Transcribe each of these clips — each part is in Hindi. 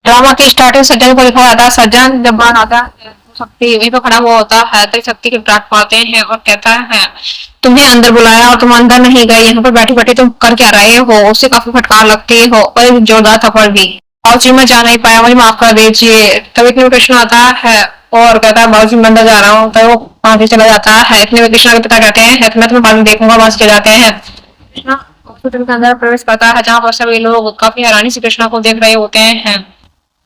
ड्रामा की स्टार्टिंग सज्जन को लिखा जाता है। सज्जन जब बाण आता है शक्ति वहीं पर खड़ा हुआ होता है, तभी शक्ति के ट्रैक पाते हैं और कहता है तुम्हें अंदर बुलाया और तुम अंदर नहीं गए, यहाँ पर बैठी बैठी तुम कर क्या रहे हो। उससे काफी फटकार लगती हो और एक जोरदार थप्पड़ भी। बाबूजी मैं जा नहीं पाया, मुझे माफ कर दीजिए। तभी इतने में कृष्ण आता है और कहता है बाबूजी मैं अंदर जा रहा हूँ, तो वो वहां से चला जाता है। इतने में कृष्णा के पिता कहते हैं मैं तुम्हें बाद में देखूंगा, वहां से चले जाते हैं। कृष्णा हॉस्पिटल के अंदर प्रवेश करता है, जहाँ पर सभी लोग काफी हैरानी से कृष्णा को देख रहे होते हैं।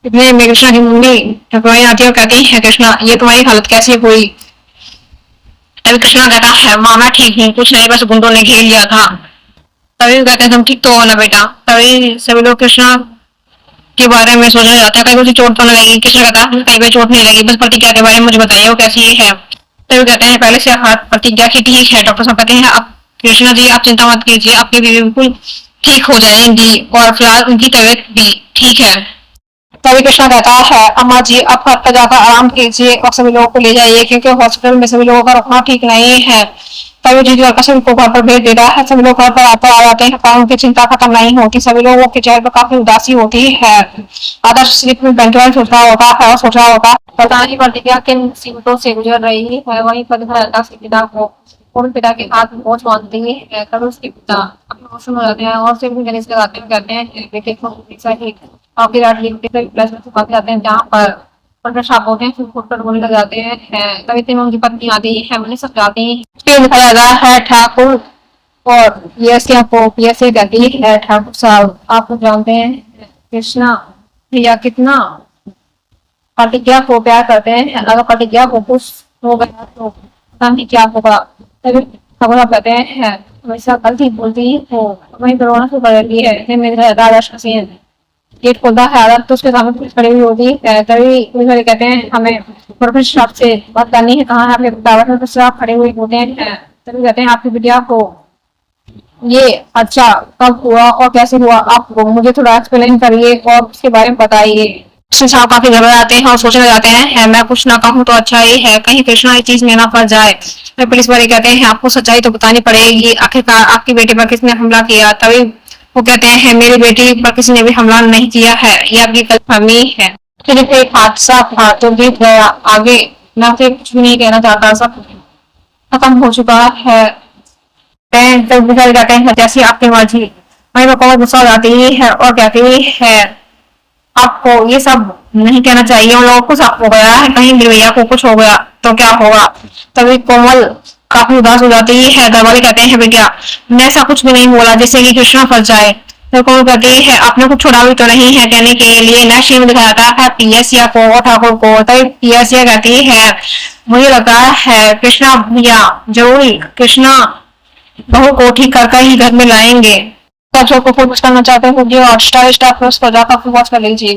इतने में कृष्णा की मम्मी ठकुराइन आती है और कहती है कृष्णा ये तुम्हारी हालत कैसे हुई। तभी कृष्णा कहता है माँ मैं ठीक हूँ, कुछ नहीं बस गुंडों ने घेर लिया था। तभी कहते हैं तुम ठीक तो हो ना बेटा। तभी सभी लोग कृष्णा के बारे में सोचने जाते हैं कहीं उसे चोट तो नहीं लगी। कृष्णा कहता है कहीं कोई चोट नहीं लगी, बस प्रतिज्ञा के बारे में मुझे बताइए वो कैसी है। तभी कहते हैं पहले से हाथ प्रतिज्ञा की ठीक है। डॉक्टर साहब कहते हैं आप कृष्णा जी आप चिंता मत कीजिए, आपकी बीवी बिल्कुल ठीक हो जाएंगी और फिलहाल उनकी तबीयत भी ठीक है। तभी कृष्णा कहता है अम्मा जी आप घर पर जाकर आराम कीजिए और सभी लोगों को ले जाइए, क्योंकि हॉस्पिटल में सभी लोगों का रखना ठीक नहीं है। तभी जीजू लड़का सभी को घर पर भेज देता है। सभी लोग घर पर आते आ जाते हैं पर उनकी चिंता खत्म नहीं होती। सभी लोगों के चेहरे पर काफी उदासी होती है। आदर्श सिर्फ बैंक में सोच रहा होता है और सोच रहा होता है पता नहीं प्रतिज्ञा किन मुसीबतों से गुजर रही है। वहीं पर दिखाया पिता को और पिता के हाथ में पहुंच बांधती है। तब उसके पिता अपने वॉशरूम में जाते हैं और सिर्फ गणेश लगाते हैं, कहते हैं बेटे को आपकी रात प्लस में सुखाते जाते हैं, जहाँ पर पंडित साहब होते हैं फिर फुट पर गोली लग जाते हैं। तभी इतने में उनकी पत्नी आती है, मैंने सब जाती है। फिर दिखाया गया है ठाकुर और पीएसए को पीएसए कहती है ठाकुर साहब आप लोग जानते हैं कृष्णा भैया कितना प्रतिज्ञा को प्यार करते हैं, अगर प्रतिज्ञा को कुछ हो गया तो पता नहीं क्या होगा। तभी ठाकुर साहब कहते हैं हमेशा गलती बोलती हो, वहीं पर रोना शुरू कर देती है। मेरे दादा हसीन गेट खोलता है आदत तो उसके सामने पुलिस खड़ी हुई होती है। तभी पुलिस वाले कहते हैं हमें प्रोफेसर साहब से बात करनी है, कहाँ है आपके दादा साहब खड़े हुए होते हैं। तभी कहते हैं आपकी बिटिया को ये अच्छा कब हुआ और कैसे हुआ, आप मुझे थोड़ा एक्सप्लेन करिए और उसके बारे में बताइए। साहब काफी घबराते हैं और सोचने जाते हैं मैं कुछ ना कहूँ तो अच्छा ही है, कहीं कृष्णा ये चीज में ना फंस जाए। तो पुलिस वाले कहते हैं आपको सच्चाई तो बतानी पड़ेगी, आखिरकार आपकी बेटी पर किसने हमला किया। तभी वो कहते हैं मेरी बेटी पर किसी ने भी हमला नहीं किया है, ये आपकी गलतफहमी है। सिर्फ एक हादसा था जो बीत गया, आगे मैं फिर कुछ भी नहीं कहना चाहता, सब खत्म हो चुका है। जैसी आपकी मर्जी। वहीं पर बहुत गुस्सा हो जाती है और कहती है आपको ये सब नहीं कहना चाहिए, उन लोगों को कुछ हो गया है, कहीं भैया को कुछ हो गया तो क्या होगा। तभी कोमल काफी उदास हो जाती है। दरबारी कहते हैं भैया मैं ऐसा कुछ भी नहीं बोला जिससे कि कृष्णा फंस जाए। तो कोमल कहती है आपने कुछ छोड़ा भी तो नहीं है कहने के लिए। नेक्स्ट सीन में दिखाया जाता है पीएसया को और ठाकुर को। तभी पीएसया कहती है मुझे लगता है कृष्णा भैया जरूर कृष्णा बहू को ठीक कर ही घर में लाएंगे। सब को फोकस करना चाहते हैं वीडियो हॉटस्टार स्टार प्लस पर जाकर वॉच कर लीजिए।